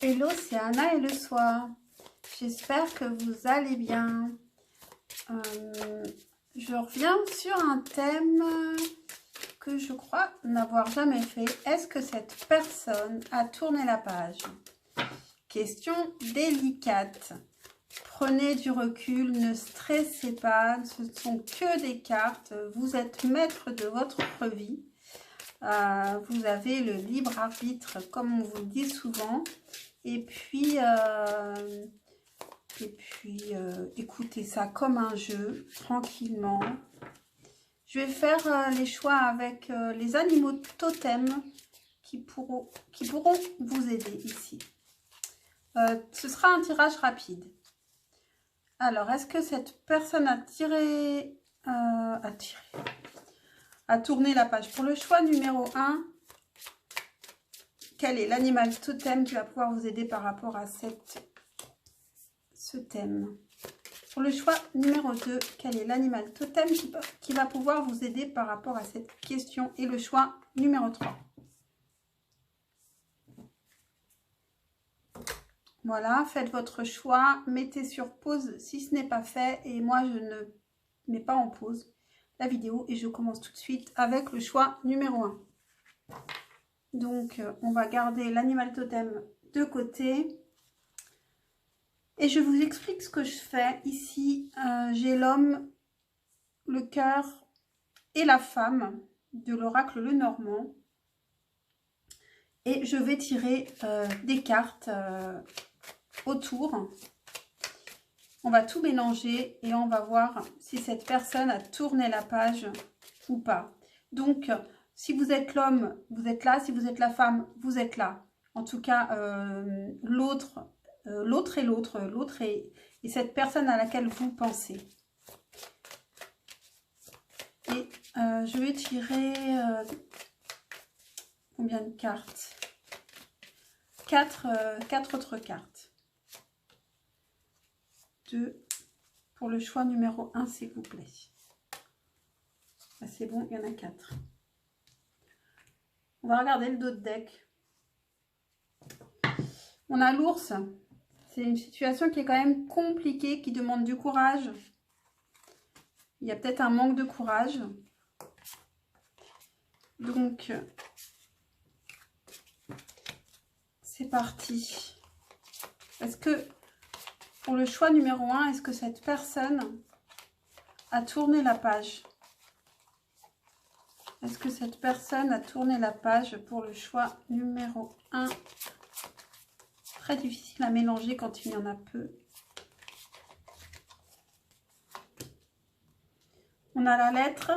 Hello, c'est Anna et le soir. J'espère que vous allez bien. Je reviens sur un thème que je crois n'avoir jamais fait. Est-ce que cette personne a tourné la page? Question délicate. Prenez du recul, ne stressez pas, ce ne sont que des cartes. Vous êtes maître de votre vie. Vous avez le libre arbitre, comme on vous le dit souvent. Et puis écoutez ça comme un jeu, tranquillement. Je vais faire les choix avec les animaux totems qui pourront vous aider ici. Ce sera un tirage rapide. Alors, est-ce que cette personne a tourné la page? Pour le choix numéro 1, quel est l'animal totem qui va pouvoir vous aider par rapport à ce thème? Pour le choix numéro 2, quel est l'animal totem qui va pouvoir vous aider par rapport à cette question? Et le choix numéro 3. Voilà, faites votre choix, mettez sur pause si ce n'est pas fait. Et moi, je ne mets pas en pause la vidéo et je commence tout de suite avec le choix numéro 1. Donc, on va garder l'animal totem de côté. Et je vous explique ce que je fais. Ici, j'ai l'homme, le cœur et la femme de l'oracle Lenormand. Et je vais tirer des cartes autour. On va tout mélanger et on va voir si cette personne a tourné la page ou pas. Donc, si vous êtes l'homme, vous êtes là. Si vous êtes la femme, vous êtes là. En tout cas, l'autre et cette personne à laquelle vous pensez. Et je vais tirer combien de cartes? 4 autres cartes. 2 pour le choix numéro 1, s'il vous plaît. Ah, c'est bon, il y en a 4. On va regarder le dos de deck. On a l'ours. C'est une situation qui est quand même compliquée, qui demande du courage. Il y a peut-être un manque de courage. Donc, c'est parti. Est-ce que, pour le choix numéro 1, est-ce que cette personne a tourné la page? Est-ce que cette personne a tourné la page pour le choix numéro 1? Très difficile à mélanger quand il y en a peu. On a la lettre.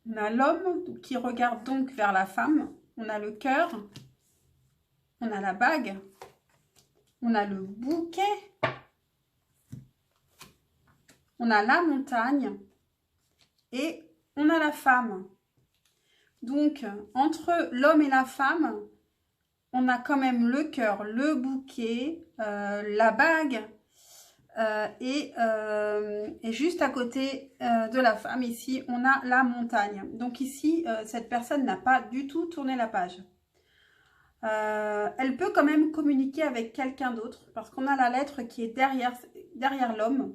On a l'homme qui regarde donc vers la femme. On a le cœur. On a la bague. On a le bouquet. On a la montagne. Et on a la femme. Donc, entre l'homme et la femme, on a quand même le cœur, le bouquet, la bague et juste à côté de la femme, ici, on a la montagne. Donc ici, cette personne n'a pas du tout tourné la page. Elle peut quand même communiquer avec quelqu'un d'autre parce qu'on a la lettre qui est derrière l'homme.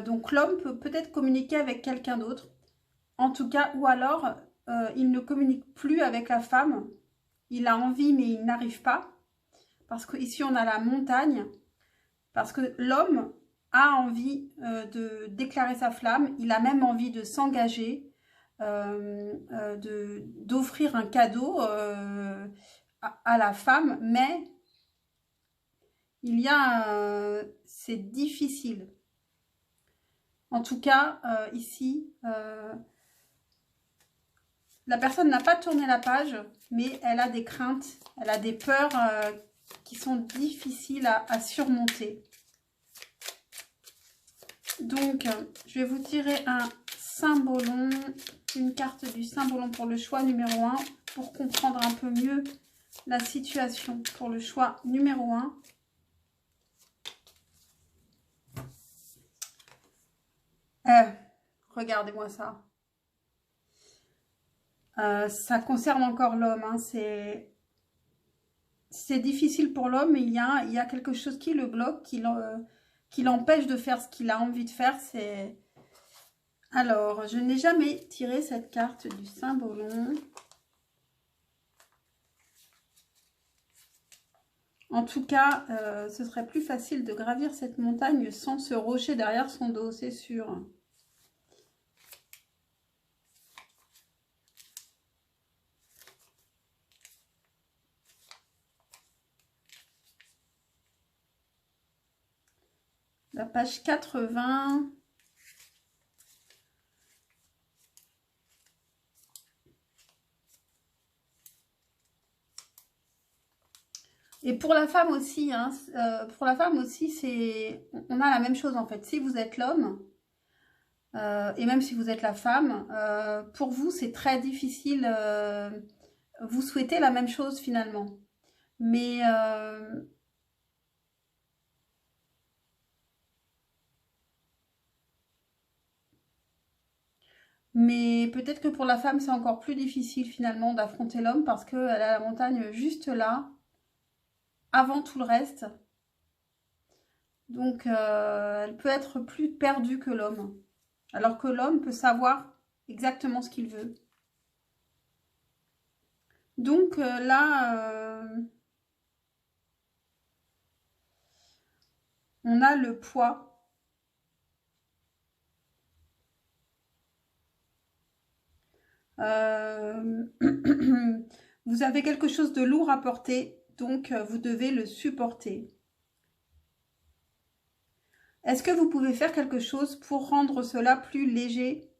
Donc l'homme peut peut-être communiquer avec quelqu'un d'autre. En tout cas, ou alors, il ne communique plus avec la femme. Il a envie, mais il n'arrive pas. Parce qu'ici, on a la montagne. Parce que l'homme a envie de déclarer sa flamme. Il a même envie de s'engager, d'offrir un cadeau à la femme. Mais il y a... c'est difficile. En tout cas, ici... la personne n'a pas tourné la page, mais elle a des craintes, elle a des peurs qui sont difficiles à surmonter. Donc, je vais vous tirer un symbolon, une carte du symbolon pour le choix numéro 1, pour comprendre un peu mieux la situation pour le choix numéro 1. Regardez-moi ça. Ça concerne encore l'homme, hein, c'est c'est difficile pour l'homme, il y a quelque chose qui le bloque, qui l'empêche de faire ce qu'il a envie de faire. Alors, je n'ai jamais tiré cette carte du Saint-Baume. En tout cas, ce serait plus facile de gravir cette montagne sans ce rocher derrière son dos, c'est sûr. La page 80. Et pour la femme aussi, hein, on a la même chose en fait. Si vous êtes l'homme, et même si vous êtes la femme, pour vous c'est très difficile. Vous souhaitez la même chose finalement. Mais peut-être que pour la femme c'est encore plus difficile finalement d'affronter l'homme parce qu'elle a la montagne juste là, avant tout le reste. Donc, elle peut être plus perdue que l'homme. Alors que l'homme peut savoir exactement ce qu'il veut. Donc, là, on a le poids. Vous avez quelque chose de lourd à porter, donc vous devez le supporter. Est-ce que vous pouvez faire quelque chose pour rendre cela plus léger?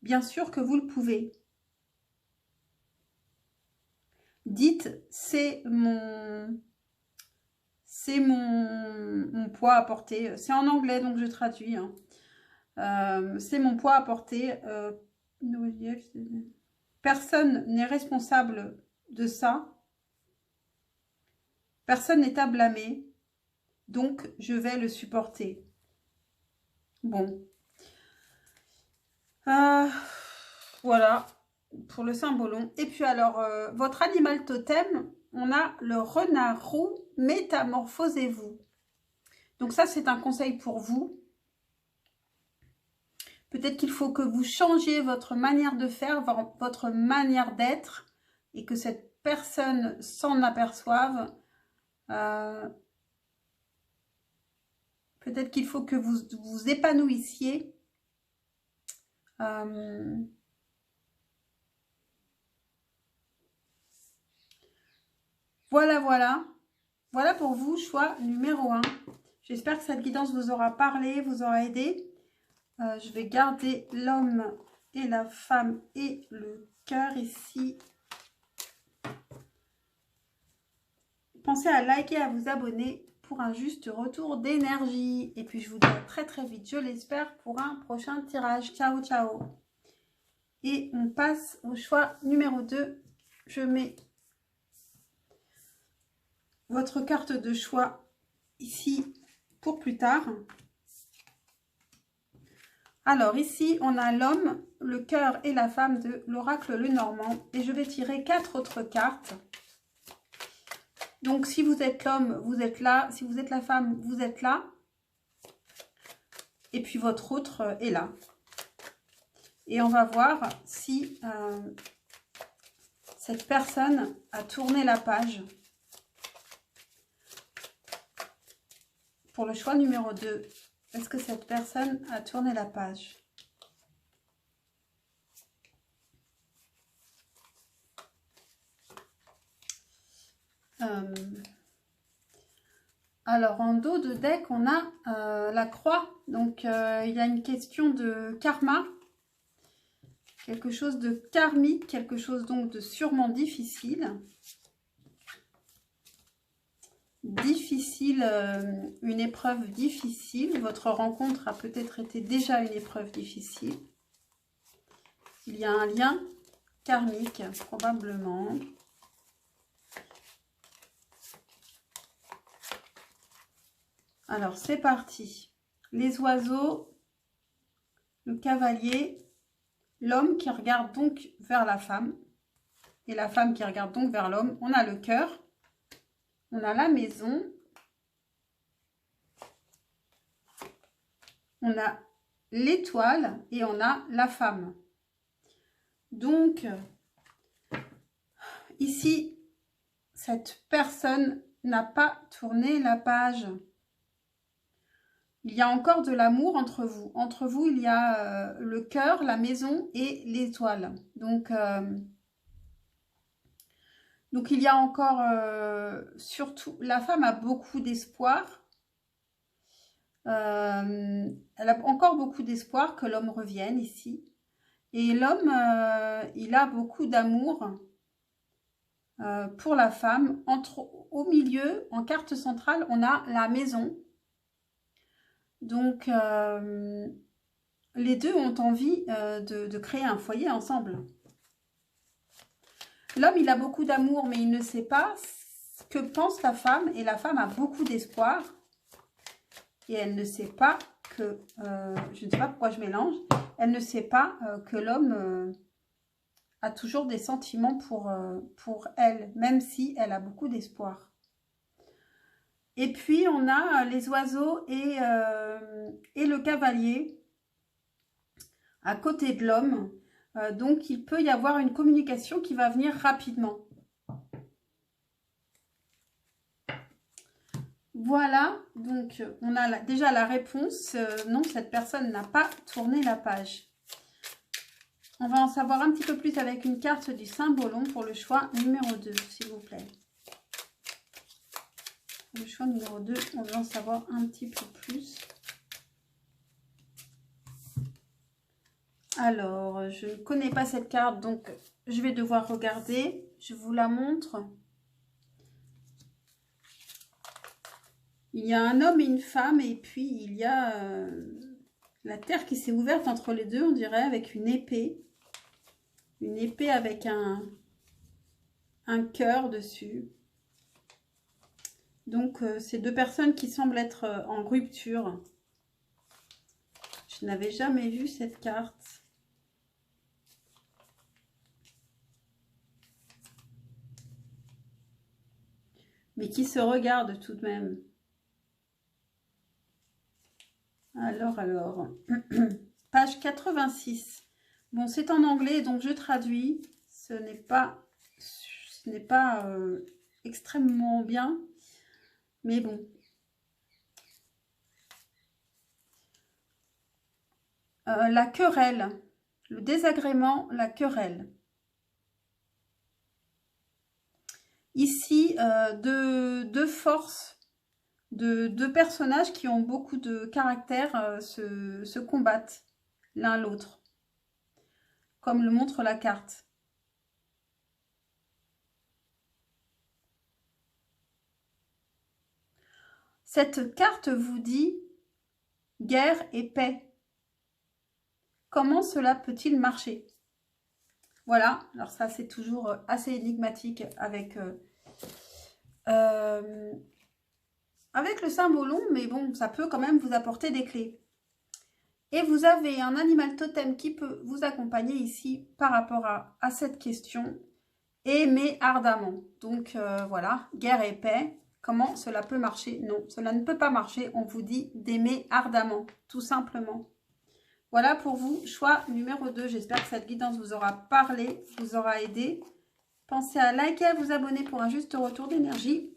Bien sûr que vous le pouvez. Dites, c'est mon poids à porter. C'est en anglais, donc je traduis. Hein. C'est mon poids à porter. Personne n'est responsable de ça. Personne n'est à blâmer. Donc, je vais le supporter. Bon. Voilà pour le Saint-Baume. Et puis alors, votre animal totem, on a le renard roux, métamorphosez-vous. Donc ça, c'est un conseil pour vous. Peut-être qu'il faut que vous changiez votre manière de faire, votre manière d'être, et que cette personne s'en aperçoive. Peut-être qu'il faut que vous vous épanouissiez. Voilà, voilà. Voilà pour vous, choix numéro 1. J'espère que cette guidance vous aura parlé, vous aura aidé. Je vais garder l'homme et la femme et le cœur ici. Pensez à liker, à vous abonner pour un juste retour d'énergie. Et puis je vous dis à très très vite, je l'espère, pour un prochain tirage. Ciao, ciao. Et on passe au choix numéro 2. Je mets votre carte de choix ici pour plus tard. Alors ici, on a l'homme, le cœur et la femme de l'oracle Lenormand. Et je vais tirer 4 autres cartes. Donc si vous êtes l'homme, vous êtes là. Si vous êtes la femme, vous êtes là. Et puis votre autre est là. Et on va voir si cette personne a tourné la page. Pour le choix numéro 2. Est-ce que cette personne a tourné la page? Alors, en dos de deck, on a la croix. Donc, il y a une question de karma. Quelque chose de karmique, quelque chose donc de sûrement difficile. Difficile, une épreuve difficile. Votre rencontre a peut-être été déjà une épreuve difficile. Il y a un lien karmique, probablement. Alors, c'est parti. Les oiseaux, le cavalier, l'homme qui regarde donc vers la femme et la femme qui regarde donc vers l'homme. On a le cœur. on a la maison, on a l'étoile et on a la femme. Donc, ici, cette personne n'a pas tourné la page. Il y a encore de l'amour entre vous. Entre vous, il y a le cœur, la maison et l'étoile. Donc, il y a encore, surtout, la femme a beaucoup d'espoir. Elle a encore beaucoup d'espoir que l'homme revienne ici. Et l'homme, il a beaucoup d'amour pour la femme. Au milieu, en carte centrale, on a la maison. Donc, les deux ont envie de créer un foyer ensemble. L'homme, il a beaucoup d'amour, mais il ne sait pas ce que pense la femme. Et la femme a beaucoup d'espoir. Et elle ne sait pas que... je ne sais pas pourquoi je mélange. Elle ne sait pas que l'homme a toujours des sentiments pour elle, même si elle a beaucoup d'espoir. Et puis, on a les oiseaux et le cavalier à côté de l'homme. Donc, il peut y avoir une communication qui va venir rapidement. Voilà, donc on a déjà la réponse. Non, cette personne n'a pas tourné la page. On va en savoir un petit peu plus avec une carte du Saint-Bologne pour le choix numéro 2, s'il vous plaît. Le choix numéro 2, on va en savoir un petit peu plus. Alors, je ne connais pas cette carte, donc je vais devoir regarder. Je vous la montre. Il y a un homme et une femme, et puis il y a la terre qui s'est ouverte entre les deux, on dirait, avec une épée. Une épée avec un cœur dessus. Donc, c'est deux personnes qui semblent être en rupture. Je n'avais jamais vu cette carte. Mais qui se regardent tout de même. Alors. Page 86. Bon, c'est en anglais, donc je traduis. Ce n'est pas extrêmement bien. Mais bon. La querelle. Le désagrément, la querelle. Ici, deux forces, deux personnages qui ont beaucoup de caractère se combattent l'un l'autre, comme le montre la carte. Cette carte vous dit guerre et paix. Comment cela peut-il marcher? Voilà, alors ça c'est toujours assez énigmatique avec le Saint-Bologne, mais bon, ça peut quand même vous apporter des clés. Et vous avez un animal totem qui peut vous accompagner ici par rapport à cette question. Aimer ardemment. Donc voilà, guerre et paix. Comment cela peut marcher? Non, cela ne peut pas marcher. On vous dit d'aimer ardemment, tout simplement. Voilà pour vous, choix numéro 2. J'espère que cette guidance vous aura parlé, vous aura aidé. Pensez à liker, à vous abonner pour un juste retour d'énergie.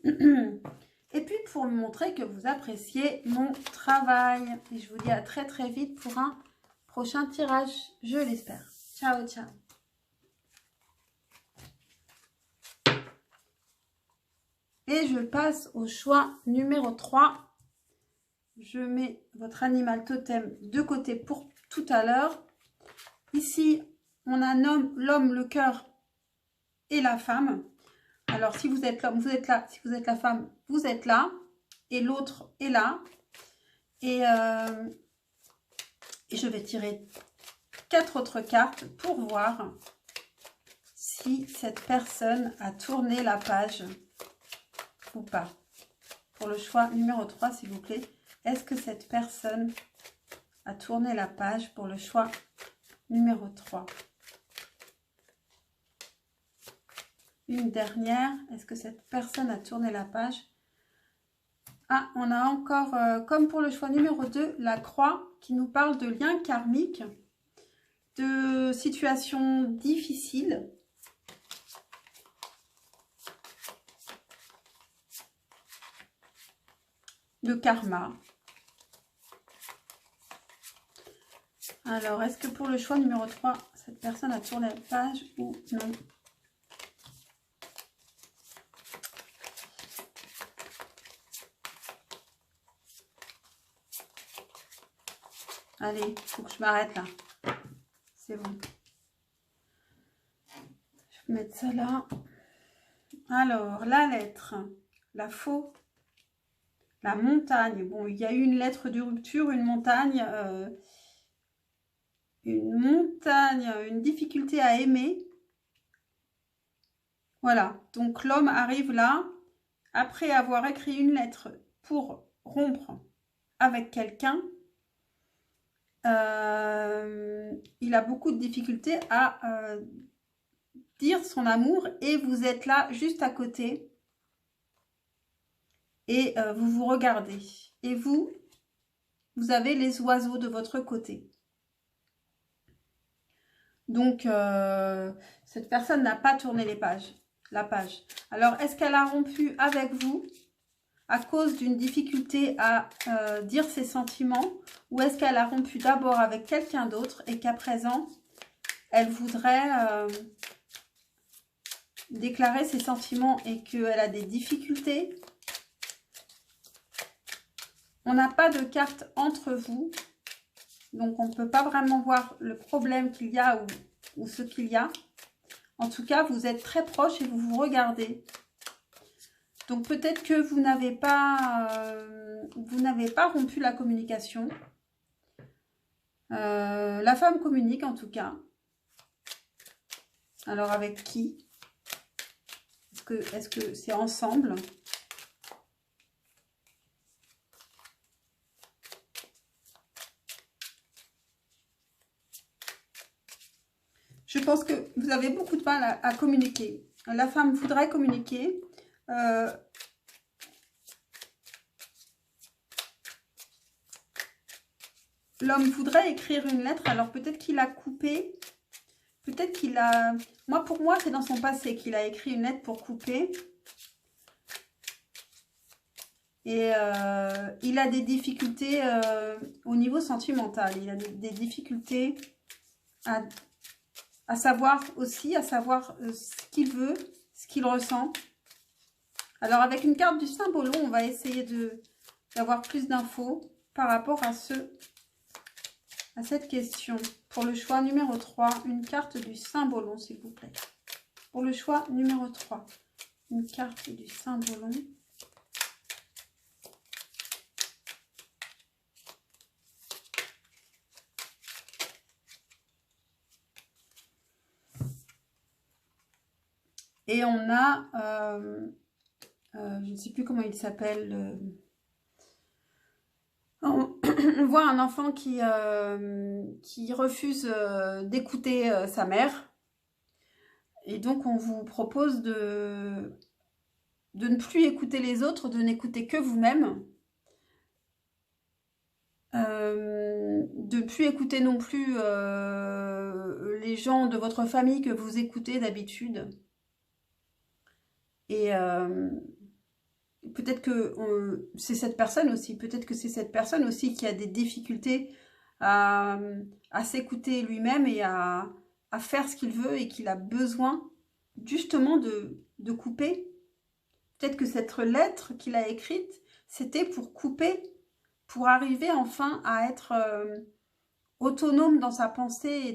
Et puis pour me montrer que vous appréciez mon travail. Et je vous dis à très très vite pour un prochain tirage, je l'espère. Ciao, ciao. Et je passe au choix numéro 3. Je mets votre animal totem de côté pour tout à l'heure. Ici, on a l'homme, le cœur et la femme. Alors, si vous êtes l'homme, vous êtes là. Si vous êtes la femme, vous êtes là. Et l'autre est là. Et je vais tirer 4 autres cartes pour voir si cette personne a tourné la page ou pas. Pour le choix numéro 3, s'il vous plaît. Est-ce que cette personne a tourné la page pour le choix numéro 3? une dernière. Est-ce que cette personne a tourné la page? Ah, on a encore, comme pour le choix numéro 2, la croix qui nous parle de liens karmiques, de situations difficiles. De karma. Alors, est-ce que pour le choix numéro 3, cette personne a tourné la page ou non? Allez, il faut que je m'arrête là. C'est bon. Je vais mettre ça là. Alors, la lettre, la faux, la montagne. Bon, il y a eu une lettre de rupture, une montagne, une difficulté à aimer. Voilà, donc l'homme arrive là, après avoir écrit une lettre pour rompre avec quelqu'un. Il a beaucoup de difficultés à dire son amour et vous êtes là juste à côté et vous vous regardez et vous avez les oiseaux de votre côté. Donc cette personne n'a pas tourné la page. Alors est-ce qu'elle a rompu avec vous à cause d'une difficulté à dire ses sentiments, ou est-ce qu'elle a rompu d'abord avec quelqu'un d'autre et qu'à présent, elle voudrait déclarer ses sentiments et qu'elle a des difficultés? On n'a pas de carte entre vous, donc on ne peut pas vraiment voir le problème qu'il y a ou ce qu'il y a. En tout cas, vous êtes très proches et vous vous regardez. Donc peut-être que vous n'avez pas rompu la communication. La femme communique en tout cas. Alors avec qui? Est-ce que c'est ensemble? Je pense que vous avez beaucoup de mal à communiquer. La femme voudrait communiquer. L'homme voudrait écrire une lettre, alors peut-être qu'il a coupé, peut-être qu'il a... Pour moi, c'est dans son passé qu'il a écrit une lettre pour couper. Et il a des difficultés au niveau sentimental. Il a des difficultés à savoir aussi, ce qu'il veut, ce qu'il ressent. Alors avec une carte du Saint-Bolo, on va essayer d'avoir plus d'infos par rapport à cette question. Pour le choix numéro 3, une carte du Saint-Bolo, s'il vous plaît. Pour le choix numéro 3, une carte du Saint-Bolo. Et on a, je ne sais plus comment il s'appelle, on voit un enfant qui refuse d'écouter sa mère. Et donc, on vous propose de ne plus écouter les autres, de n'écouter que vous-même. De ne plus écouter non plus les gens de votre famille que vous écoutez d'habitude. Et peut-être que c'est cette personne aussi. Peut-être que c'est cette personne aussi qui a des difficultés à s'écouter lui-même et à faire ce qu'il veut et qu'il a besoin justement de couper. Peut-être que cette lettre qu'il a écrite, c'était pour couper, pour arriver enfin à être autonome dans sa pensée et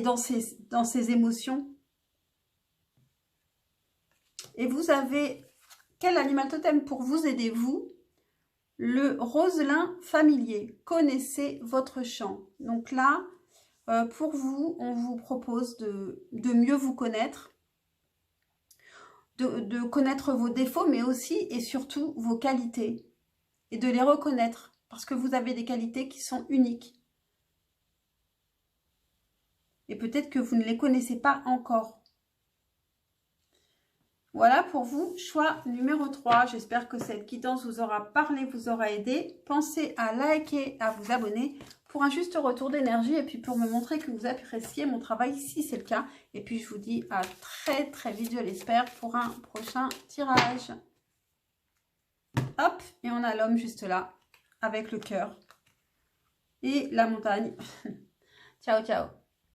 dans ses émotions. Et vous avez quel animal totem pour vous aider, vous? Le roselin familier. Connaissez votre chant. Donc là, pour vous, on vous propose de mieux vous connaître, de connaître vos défauts, mais aussi et surtout vos qualités. Et de les reconnaître, parce que vous avez des qualités qui sont uniques. Et peut-être que vous ne les connaissez pas encore. Voilà pour vous, choix numéro 3. J'espère que cette guidance vous aura parlé, vous aura aidé. Pensez à liker, à vous abonner pour un juste retour d'énergie et puis pour me montrer que vous appréciez mon travail si c'est le cas. Et puis je vous dis à très très vite, je l'espère, pour un prochain tirage. Hop, et on a l'homme juste là, avec le cœur et la montagne. Ciao, ciao.